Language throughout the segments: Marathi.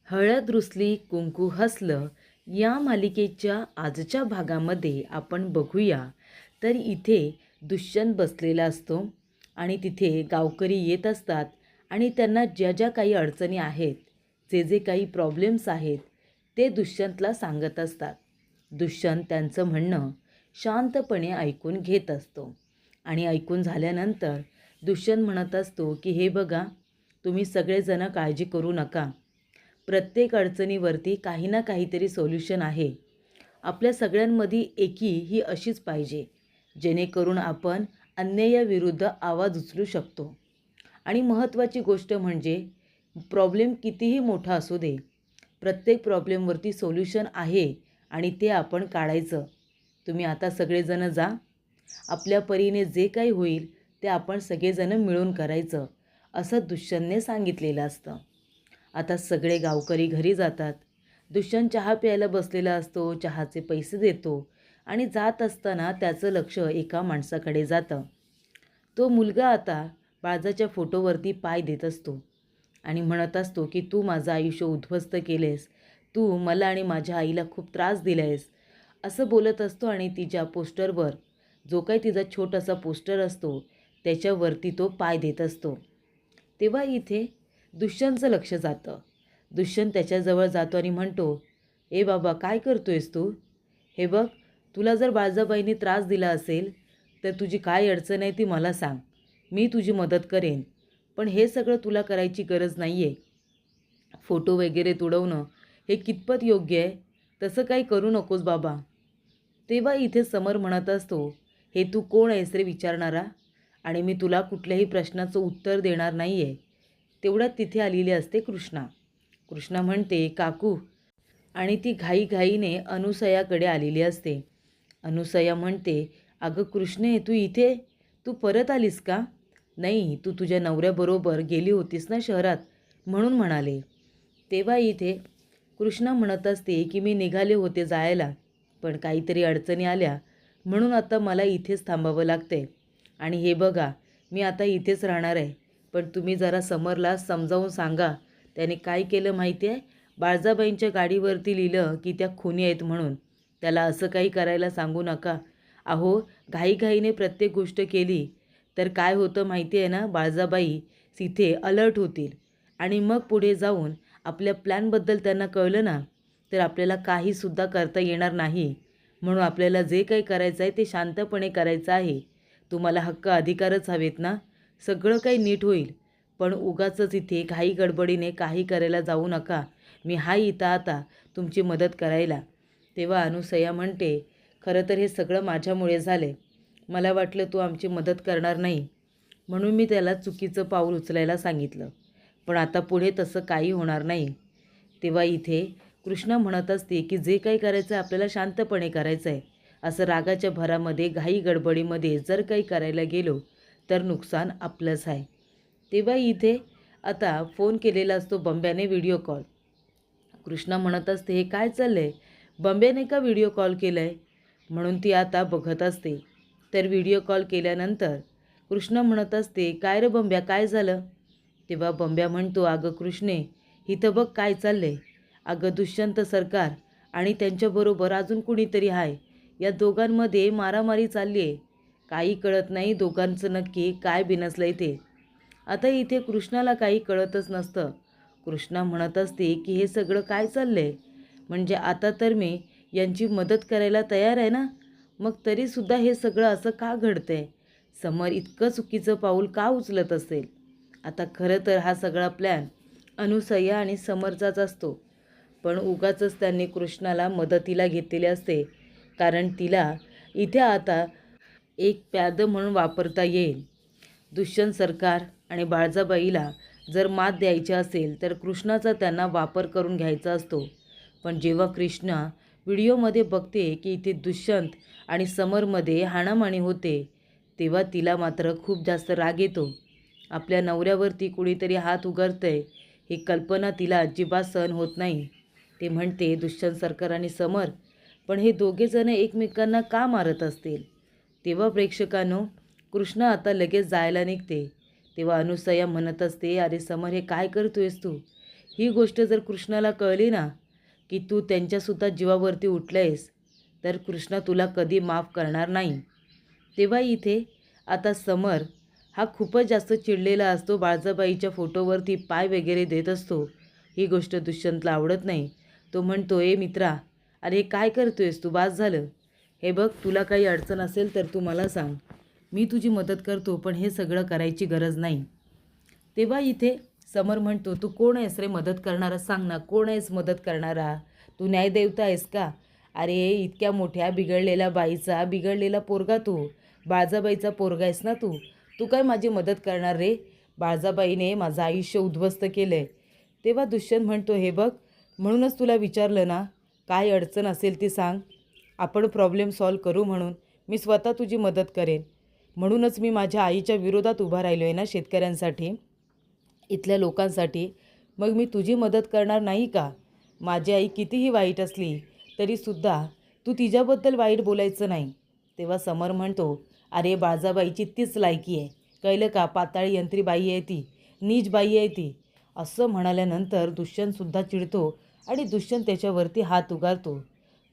हळद रुसली कुंकू हसलं या मालिकेच्या आजच्या भागामध्ये आपण बघूया तर इथे दुष्यंत बसलेला असतो आणि तिथे गावकरी येत असतात आणि त्यांना ज्या ज्या काही अडचणी आहेत, जे जे काही प्रॉब्लेम्स आहेत ते दुष्यंतला सांगत असतात. दुष्यंत त्यांचं म्हणणं शांतपणे ऐकून घेत असतो आणि ऐकून झाल्यानंतर दुष्यंत म्हणत असतो की हे बघा, तुम्ही सगळेजण काळजी करू नका. प्रत्येक अडचणीवरती काही ना काहीतरी सोल्युशन आहे. आपल्या सगळ्यांमध्ये एकी ही अशीच पाहिजे, जेणेकरून आपण अन्यायाविरुद्ध आवाज उचलू शकतो. आणि महत्त्वाची गोष्ट म्हणजे प्रॉब्लेम कितीही मोठा असू दे, प्रत्येक प्रॉब्लेमवरती सोल्युशन आहे आणि ते आपण काढायचं. तुम्ही आता सगळेजण जा. आपल्या परीने जे काही होईल ते आपण सगळेजण मिळून करायचं, असं दुष्यंतने सांगितलेलं असतं. आता सगळे गावकरी घरी जातात. दुष्यंत चहा प्यायला बसलेला असतो, चहाचे पैसे देतो आणि जात असताना त्याचं लक्ष एका माणसाकडे जातं. तो मुलगा आता बाळाच्या फोटोवरती पाय देत असतो आणि म्हणत असतो की तू माझं आयुष्य उद्ध्वस्त केलेस, तू मला आणि माझ्या आईला खूप त्रास दिलायस, असं बोलत असतो. आणि तिच्या पोस्टरवर जो काही तिचा छोटासा पोस्टर असतो त्याच्यावरती तो पाय देत असतो. तेव्हा इथे दुष्यंतचं लक्ष जातं. दुष्यंत त्याच्याजवळ जातो आणि म्हणतो, ए बाबा, काय करतोयस तू? हे बघ, तुला जर बाळजाबाईंनी त्रास दिला असेल तर तुझी काय अडचण आहे ती मला सांग, मी तुझी मदत करेन. पण हे सगळं तुला करायची गरज नाही आहे. फोटो वगैरे तुडवणं हे कितपत योग्य आहे? तसं काही करू नकोस बाबा. तेव्हा इथे समर म्हणत असतो, हे तू कोण आहेस रे विचारणारा? आणि मी तुला कुठल्याही प्रश्नाचं उत्तर देणार नाही आहे. तेवढ्यात तिथे आलेली असते कृष्णा. कृष्णा म्हणते, काकू. आणि ती घाईघाईने अनुसयाकडे आलेली असते. अनुसया म्हणते, अगं कृष्णे, तू इथे? तू परत आलीस का? नाही, तू तुझ्या नवऱ्याबरोबर गेली होतीस ना शहरात, म्हणून म्हणाले. तेव्हा इथे कृष्णा म्हणत असते की मी निघाले होते जायला, पण काहीतरी अडचणी आल्या म्हणून आता मला इथेच थांबावं लागते. आणि हे बघा, मी आता इथेच राहणार आहे. पण तुम्ही जरा समरला समजावून सांगा, त्याने काय केलं माहिती आहे? बाळजाबाईंच्या गाडीवरती लिहिलं की त्या खुनी आहेत म्हणून. त्याला असं काही करायला सांगू नका. अहो, घाईघाईने प्रत्येक गोष्ट केली तर काय होतं माहिती आहे ना, बाळजाबाई तिथे अलर्ट होतील आणि मग पुढे जाऊन आपल्या प्लॅनबद्दल त्यांना कळलं ना, तर आपल्याला काहीसुद्धा करता येणार नाही. म्हणून आपल्याला जे काही करायचं आहे ते शांतपणे करायचं आहे. तुम्हाला हक्क अधिकारच हवेत ना. सगळं काही नीट होईल. पण उगाचच इथे घाई गडबडीने काही करायला जाऊ नका. मी हाय इथं आता तुमची मदत करायला. तेव्हा अनुसया म्हणते, खरं तर हे सगळं माझ्यामुळे झाले. मला वाटलं तू आमची मदत करणार नाही, म्हणून मी त्याला चुकीचं पाऊल उचलायला सांगितलं. पण आता पुढे तसं काही होणार नाही. तेव्हा इथे कृष्णा म्हणत असते की जे काही करायचं आहे आपल्याला शांतपणे करायचं आहे. असं रागाच्या भरामध्ये घाई गडबडीमध्ये जर काही करायला गेलो तर नुकसान आपलंच आहे. तेव्हा इथे आता फोन केलेला असतो बंब्याने, व्हिडिओ कॉल. कृष्णा म्हणत असते, हे काय चाललं आहे? बंब्याने का व्हिडिओ कॉल केला आहे? म्हणून ती आता बघत असते. तर व्हिडिओ कॉल केल्यानंतर कृष्णा म्हणत असते, काय रे बंब्या, काय झालं? तेव्हा बंब्या म्हणतो, अगं कृष्णे, इथं बघ काय चाललं आहे. अगं दुष्यंत सरकार आणि त्यांच्याबरोबर अजून कुणीतरी आहे. या दोघांमध्ये मारामारी चालली आहे. काही कळत नाही दोघांचं नक्की काय बिनसलं आहे ते. आता इथे कृष्णाला काही कळतच नसतं. कृष्णा म्हणत असते की हे सगळं काय चाललं आहे? म्हणजे आता तर मी यांची मदत करायला तयार आहे ना, मग तरीसुद्धा हे सगळं असं का घडतं आहे? समर इतकं चुकीचं पाऊल का उचलत असेल? आता खरं तर हा सगळा प्लॅन अनुसया आणि समरचाच असतो. पण उगाचच त्यांनी कृष्णाला मदतीला घेतलेले असते, कारण तिला इथे आता एक प्याद म्हणून वापरता येईल. दुष्यंत सरकार आणि बाळजाबाईला जर मात द्यायची असेल तर कृष्णाचा त्यांना वापर करून घ्यायचा असतो. पण जेव्हा कृष्णा व्हिडिओमध्ये बघते की इथे दुष्यंत आणि समरमध्ये हाणामाणी होते, तेव्हा तिला मात्र खूप जास्त राग येतो. आपल्या नवऱ्यावरती कुणीतरी हात उगारतंय ही कल्पना तिला अजिबात सहन होत नाही. ते म्हणते, दुष्यंत सरकार आणि समर, पण हे दोघेजण एकमेकांना का मारत असतील? तेव्हा प्रेक्षकांनो, कृष्णा आता लगेच जायला निघते. तेव्हा अनुसया म्हणत असते, अरे समर, हे काय करतोयस तू? ही गोष्ट जर कृष्णाला कळली ना की तू त्यांच्यासुद्धा जीवावरती उठलेस, तर कृष्णा तुला कधी माफ करणार नाही. तेव्हा इथे आता समर हा खूपच जास्त चिडलेला असतो. बाळजाबाईच्या फोटोवरती पाय वगैरे देत असतो. ही गोष्ट दुष्यंतला आवडत नाही. तो म्हणतो, ए मित्रा, अरे काय करतोयस तू, बास झालं. हे बघ, तुला काही अडचण असेल तर तू मला सांग, मी तुझी मदत करतो, पण हे सगळं करायची गरज नाही. तेव्हा इथे समर म्हणतो, तू कोण आहेस रे मदत करणारा, सांग ना, कोण आहेस मदत करणारा, तू न्यायदेवता आहेस का? अरे इतक्या मोठ्या बिघडलेल्या बाईचा बिघडलेला पोरगा तू, बाळजाबाईचा पोरगा आहेस ना तू, तू काय माझी मदत करणार रे? बाळजाबाईने माझं आयुष्य उद्ध्वस्त केलं आहे. तेव्हा दुष्यंत म्हणतो, हे बघ, म्हणूनच तुला विचारलं ना, काय अडचण असेल ती सांग, आपण प्रॉब्लेम सॉल्व करू. म्हणून मी स्वतः तुझी मदत करेन. म्हणूनच मी माझ्या आईच्या विरोधात उभा राहिलो आहे ना, शेतकऱ्यांसाठी, इथल्या लोकांसाठी. मग मी तुझी मदत करणार नाही का? माझी आई कितीही वाईट असली तरीसुद्धा तू तिच्याबद्दल वाईट बोलायचं नाही. तेव्हा समर म्हणतो, अरे बाळजाबाईची तीच लायकी आहे, कळलं का? पाताळी यंत्री बाई आहे ती, नीच बाई आहे ती. असं म्हणाल्यानंतर दुष्यंतसुद्धा चिडतो आणि दुष्यंत त्याच्यावरती हात उगारतो.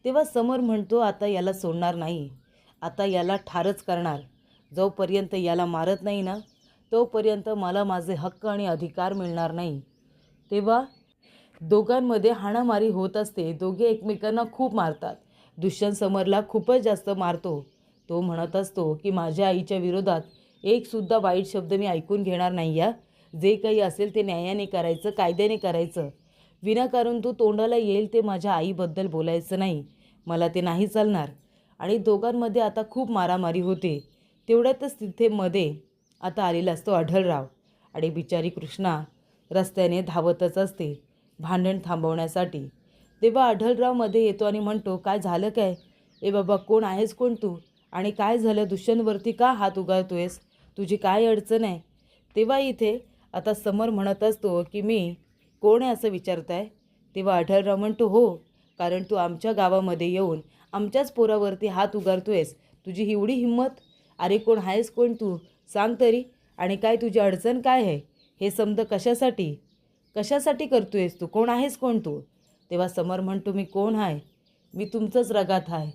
तेव्हा समर म्हणतो, आता याला सोडणार नाही, आता याला ठारच करणार. जोपर्यंत याला मारत नाही ना, तोपर्यंत मला माझे हक्क आणि अधिकार मिळणार नाही. तेव्हा दोघांमध्ये हाणामारी होत असते. दोघे एकमेकांना खूप मारतात. दुष्यंत समरला खूपच जास्त मारतो. तो म्हणत असतो की माझ्या आईच्या विरोधात एकसुद्धा वाईट शब्द मी ऐकून घेणार नाही. या जे काही असेल ते न्यायाने करायचं, कायद्याने करायचं. विनाकारण तू तोंडाला येईल ते माझ्या आईबद्दल बोलायचं नाही, मला ते नाही चालणार. आणि दोघांमध्ये आता खूप मारामारी होते. तेवढ्यातच तिथे मध्ये आता आलेला असतो आढळराव आणि बिचारी कृष्णा रस्त्याने धावतच असते भांडण थांबवण्यासाठी. तेव्हा आढळराव मध्ये येतो आणि म्हणतो, काय झालं काय? ए बाबा, कोण आहेस कोण तू? आणि काय झालं? दुष्यंतवरती का हात उगारतोयस? तुझी काय अडचण आहे? तेव्हा इथे आता समर म्हणत असतो की मी कोण आहे असं विचारताय? तेव्हा आढळराव म्हणतो, हो, कारण तू आमच्या गावामध्ये येऊन आमच्याच पोरावरती हात उगारतोयस. तुझी एवढी हिंमत? अरे कोण आहेस कोण तू? सांग तरी. आणि काय तुझी अडचण काय आहे? हे समज कशासाठी कशासाठी करतोयस तू? कोण आहेस कोण तू? तेव्हा समर म्हणतो, मी कोण आहे? मी तुमचंच रगात आहे.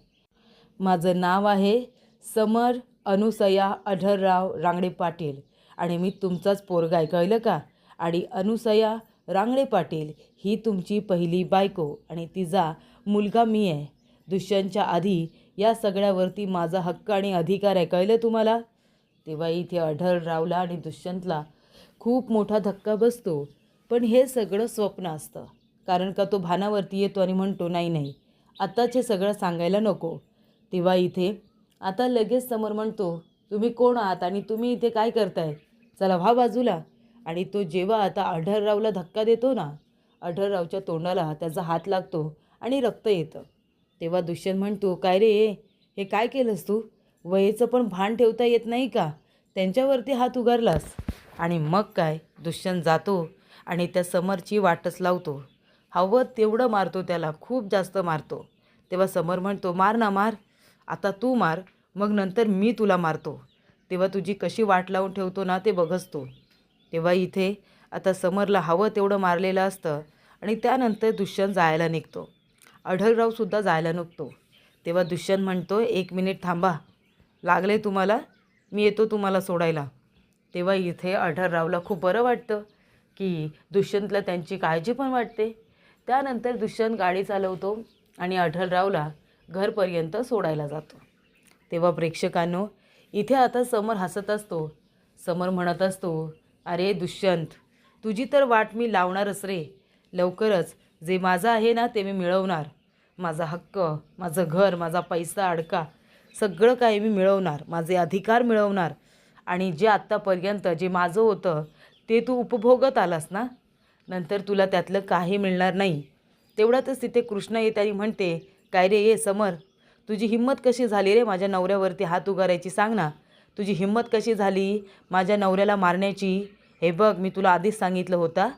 माझं नाव आहे समर अनुसया आढळराव रांगडे पाटील आणि मी तुमचाच पोरगा आहे, कळलं का? आणि अनुसया रांगडे पाटील ही तुमची पहिली बायको आणि तिचा मुलगा मी आहे. दुष्यंतच्या आधी या सगळ्यावरती माझा हक्क आणि अधिकार आहे, कळलं तुम्हाला? तेव्हा इथे आढळरावला आणि दुष्यंतला खूप मोठा धक्का बसतो. पण हे सगळं स्वप्न असतं, कारण का तो भानावरती येतो आणि म्हणतो, नाही नाही, आत्ताच हे सगळं सांगायला नको. तेव्हा इथे आता लगेच समोर म्हणतो, तुम्ही कोण आहात आणि तुम्ही इथे काय करताय? चला व्हा बाजूला. आणि तो जेव्हा आता आढळरावला धक्का देतो ना, आढळरावच्या तोंडाला त्याचा हात लागतो आणि रक्त येतं. तेव्हा दुष्यंत म्हणतो, काय रे, हे काय केलंस तू? वयेचं पण भान ठेवता येत नाही का? त्यांच्यावरती हात उगारलास. आणि मग काय, दुष्यंत जातो आणि त्या समरची वाटच लावतो. हवं तेवढं मारतो त्याला, खूप जास्त मारतो. तेव्हा समर म्हणतो, मार ना मार, आता तू मार, मग नंतर मी तुला मारतो. तेव्हा तुझी कशी वाट लावून ठेवतो ना ते बघच तो. तेव्हा इथे आता समरला हवं तेवढं मारलेलं असतं आणि त्यानंतर दुष्यंत जायला निघतो. आढळरावसुद्धा जायला निघतो. तेव्हा दुष्यंत म्हणतो, 1 मिनिट थांबा, लागले तुम्हाला, मी येतो तुम्हाला सोडायला. तेव्हा इथे आढळरावला खूप बरं वाटतं की दुष्यंतला त्यांची काळजी पण वाटते. त्यानंतर दुष्यंत गाडी चालवतो आणि आढळरावला घरपर्यंत सोडायला जातो. तेव्हा प्रेक्षकांनो, इथे आता समर हसत असतो. समर म्हणत असतो, अरे दुष्यंत, तुझी तर वाट मी लावणारच रे. लवकरच जे माझं आहे ना ते मी मिळवणार. माझा हक्क, माझं घर, माझा पैसा अडका सगळं काही मी मिळवणार, माझे अधिकार मिळवणार. आणि जे आत्तापर्यंत जे माझं होतं ते तू उपभोगत आलास ना, नंतर तुला त्यातलं काही मिळणार नाही. तेवढ्यातच तिथे कृष्ण येते आणि म्हणते, काय रे ये समर, तुझी हिंमत कशी झाली रे माझ्या नवऱ्यावरती हात उगारायची? सांग ना, तुझी हिंमत कशी झाली माझ्या नवऱ्याला मारण्याची? हे बघ, मी तुला आधीच सांगितलं होतं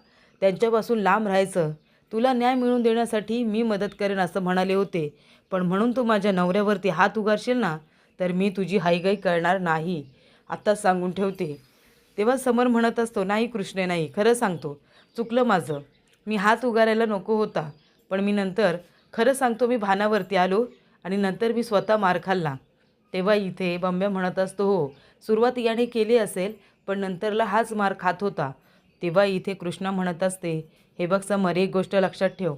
त्यांच्यापासून लांब राहायचं. तुला न्याय मिळवून देण्यासाठी मी मदत करेन असं म्हणाले होते, पण म्हणून तू माझ्या नवऱ्यावरती हात उगारशील ना, तर मी तुझी हाईगाई करणार नाही, आत्ताच सांगून ठेवते. तेव्हा समर म्हणत असतो, नाही कृष्णे नाही, खरं सांगतो, चुकलं माझं, मी हात उगारायला नको होता, पण मी नंतर खरं सांगतो मी भानावरती आलो आणि नंतर मी स्वतः मार खाल्ला. तेव्हा इथे बंब्या म्हणत असतो, हो सुरुवात याने केली असेल, पण नंतरला हाच मार खात होता. तेव्हा इथे कृष्णा म्हणत असते, हे बघ समर, एक गोष्ट लक्षात ठेव,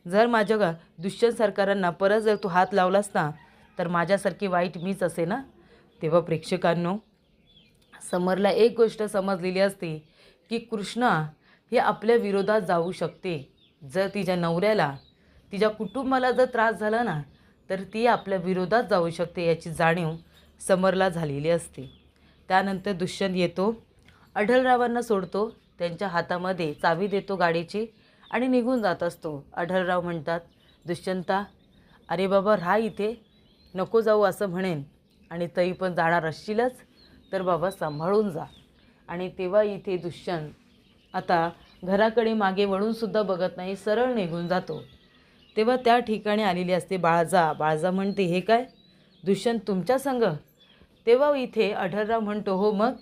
जर माझ्या दुष्यंत सरकारांना परत जर तू हात लावलास ना, तर माझ्यासारखी वाईट मीच असे ना. तेव्हा प्रेक्षकांनो, समरला एक गोष्ट समजलेली असते की कृष्णा हे आपल्या विरोधात जाऊ शकते. जर तिच्या नवऱ्याला, तिच्या कुटुंबाला जर त्रास झाला ना, तर ती आपल्या विरोधात जाऊ शकते याची जाणीव समरला झालेली असते. त्यानंतर दुष्यंत येतो, आढळरावांना सोडतो, त्यांच्या हातामध्ये चावी देतो गाडीची आणि निघून जात असतो. आढळराव म्हणतात, दुष्यंता अरे बाबा राहा इथे, नको जाऊ असं म्हणेन, आणि तरी पण जाणार असशीलच तर बाबा सांभाळून जा. आणि तेव्हा इथे दुष्यंत आता घराकडे मागे वळूनसुद्धा बघत नाही, सरळ निघून जातो. तेव्हा त्या ठिकाणी आलेली असते बाळजा. बाळजा म्हणते, हे काय दुष्यंत तुमच्या संग? तेव्हा इथे आढळराव म्हणतो, हो मग,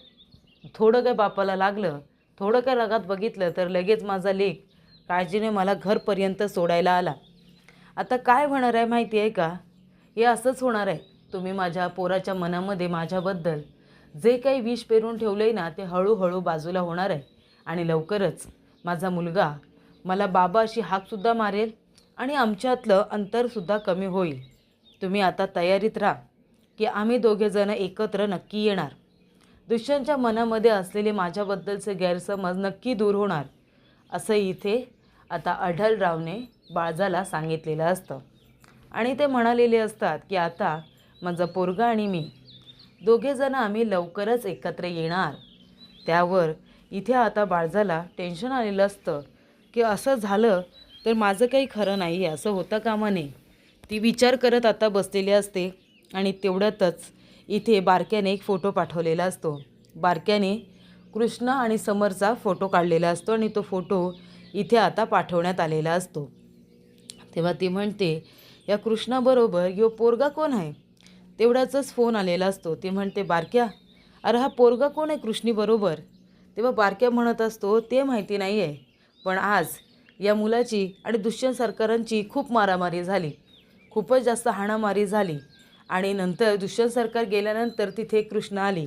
थोडं काय बापाला लागलं, थोडं काय रगात बघितलं तर लगेच माझा लेक काळजीने मला घरपर्यंत सोडायला आला. आता काय होणार आहे माहिती आहे का? हे असंच होणार आहे. तुम्ही माझ्या पोराच्या मनामध्ये माझ्याबद्दल जे काही विष पेरून ठेवलं आहे ना, ते हळूहळू बाजूला होणार आहे आणि लवकरच माझा मुलगा मला बाबा अशी हाकसुद्धा मारेल आणि आमच्यातलं अंतरसुद्धा कमी होईल. तुम्ही आता तयारीत राहा की आम्ही दोघेजण एकत्र नक्की येणार. दुष्यंतच्या मनामध्ये असलेले माझ्याबद्दलचे गैरसमज नक्की दूर होणार, असं इथे आता आढळरावने बाळजाला सांगितलेलं असतं. आणि ते म्हणालेले असतात की आता माझा पोरगा आणि मी दोघेजण आम्ही लवकरच एकत्र येणार. त्यावर इथे आता बाळजाला टेन्शन आलेलं असतं की असं झालं तर माझं काही खरं नाही आहे, असं होता कामा नये. ती विचार करत आता बसलेली असते आणि तेवढ्यातच इथे बारक्याने एक फोटो पाठवलेला असतो. बारक्याने कृष्णा आणि समरचा फोटो काढलेला असतो आणि तो फोटो इथे आता पाठवण्यात आलेला असतो. तेव्हा ती म्हणते, या कृष्णाबरोबर यो पोरगा कोण आहे? तेवढ्याचंच फोन आलेला असतो. ती म्हणते, बारक्या अरे हा पोरगा कोण आहे कृष्णीबरोबर? तेव्हा बारक्या म्हणत असतो, ते माहिती नाही आहे, पण आज या मुलाची आणि दुष्यंत सरकारांची खूप मारामारी झाली, खूपच जास्त हाणामारी झाली. आणि नंतर दुष्यंत सरकार गेल्यानंतर तिथे कृष्णा आली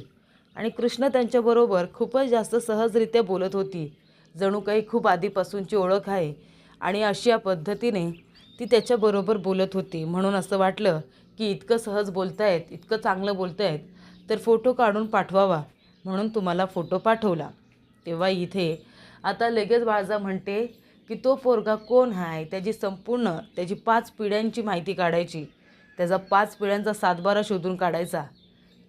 आणि कृष्णा त्यांच्याबरोबर खूपच जास्त सहजरित्या बोलत होती, जणू काही खूप आधीपासूनची ओळख आहे. आणि अशा पद्धतीने ती त्याच्याबरोबर बोलत होती. म्हणून असं वाटलं की इतकं सहज बोलतायत, इतकं चांगलं बोलतायत, तर फोटो काढून पाठवावा, म्हणून तुम्हाला फोटो पाठवला. तेव्हा इथे आता लगेच बाळजा म्हणते की तो पोरगा कोण आहे, त्याची संपूर्ण त्याची 5 पिढ्यांची माहिती काढायची, त्याचा 5 पिढ्यांचा सातबारा शोधून काढायचा.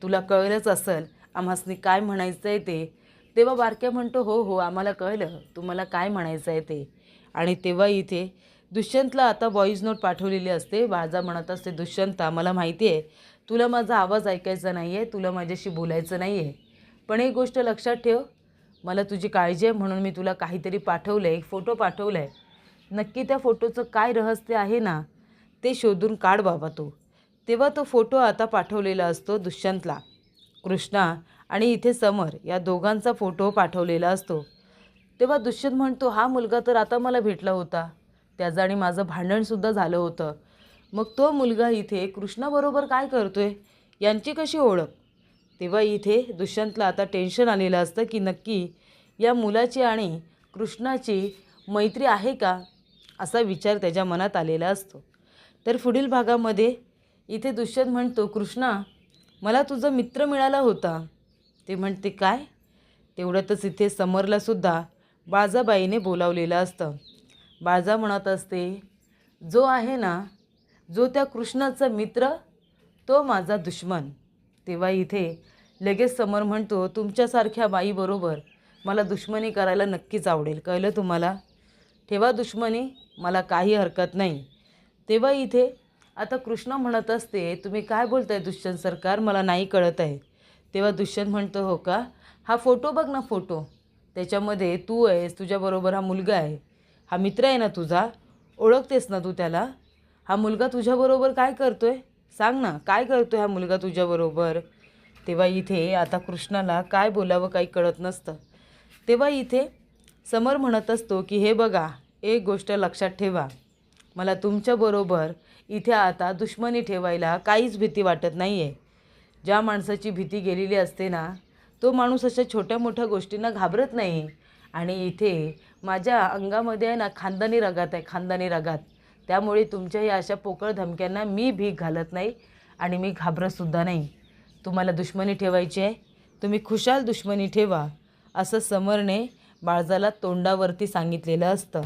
तुला कळलंच असेल आम्हासनी काय म्हणायचं आहे ते. तेव्हा बारक्या म्हणतो, हो हो आम्हाला कळलं तुम्हाला काय म्हणायचं आहे ते. आणि तेव्हा इथे दुष्यंतला आता व्हॉईस नोट पाठवलेली असते. बाळजा म्हणत असते, दुष्यंता मला माहिती आहे तुला माझा आवाज ऐकायचा नाही आहे, तुला माझ्याशी बोलायचं नाही आहे, पण एक गोष्ट लक्षात ठेव, मला तुझी काळजी आहे म्हणून मी तुला काहीतरी पाठवलं आहे, एक फोटो पाठवला आहे. नक्की त्या फोटोचं काय रहस्य आहे ना, ते शोधून काढ बाबा तू. तेव्हा तो फोटो आता पाठवलेला असतो दुष्यंतला. कृष्णा आणि इथे समर या दोघांचा फोटो पाठवलेला असतो. तेव्हा दुष्यंत म्हणतो, हा मुलगा तर आता मला भेटला होता, त्याचं आणि माझं भांडणसुद्धा झालं होतं, मग तो मुलगा इथे कृष्णाबरोबर काय करतोय, यांची कशी ओळख? तेव्हा इथे दुष्यंतला आता टेन्शन आलेलं असतं की नक्की या मुलाची आणि कृष्णाची मैत्री आहे का, असा विचार त्याच्या मनात आलेला असतो. तर पुढील भागामध्ये इथे दुष्यंत म्हणतो, कृष्णा मला तुझा मित्र मिळाला होता. ते म्हणते, काय? तेवढ्यातच इथे समरलासुद्धा बाळजाबाईने बोलावलेलं असतं. बाळजा म्हणत असते, जो आहे ना, जो त्या कृष्णाचा मित्र तो माझा दुश्मन. तेव्हा इथे लगेच समर म्हणतो, तुमच्यासारख्या बाईबरोबर मला दुश्मनी करायला नक्कीच आवडेल, कळलं तुम्हाला? ठेवा दुश्मनी, मला काही हरकत नाही. तेव्हा इथे आता कृष्णा म्हणत असते, तुम्ही काय बोलताय दुष्यंत सरकार, मला नाही कळत आहे. तेव्हा दुष्यंत म्हणतो, हो का, हा फोटो बघ ना, फोटो त्याच्यामध्ये तू आहेस, तुझ्याबरोबर हा मुलगा आहे, हा मित्र आहे ना तुझा, ओळखतेस ना तू त्याला? हा मुलगा तुझ्याबरोबर काय करतोय, सांग ना, काय करतोय हा मुलगा तुझ्याबरोबर? तेव्हा इथे आता कृष्णाला काय बोलावं काही कळत नसतं. तेव्हा इथे समर म्हणत असतो की हे बघा, एक गोष्ट लक्षात ठेवा, मला तुमच्याबरोबर इथे आता दुश्मनी ठेवायला काहीच भीती वाटत नाही आहे. ज्या माणसाची भीती गेलेली असते ना, तो माणूस अशा छोट्या मोठ्या गोष्टींना घाबरत नाही. आणि इथे माझ्या अंगामध्ये आहे ना खानदानी रगात आहे, खानदानी रगात. त्यामुळे तुमच्या या अशा पोकळ धमक्यांना मी भीक घालत नाही आणि मी घाबरतसुद्धा नाही. तुम्हाला दुश्मनी ठेवायची आहे, तुम्ही खुशाल दुश्मनी ठेवा, असं समरने बाळजाला तोंडावरती सांगितलेलं असतं.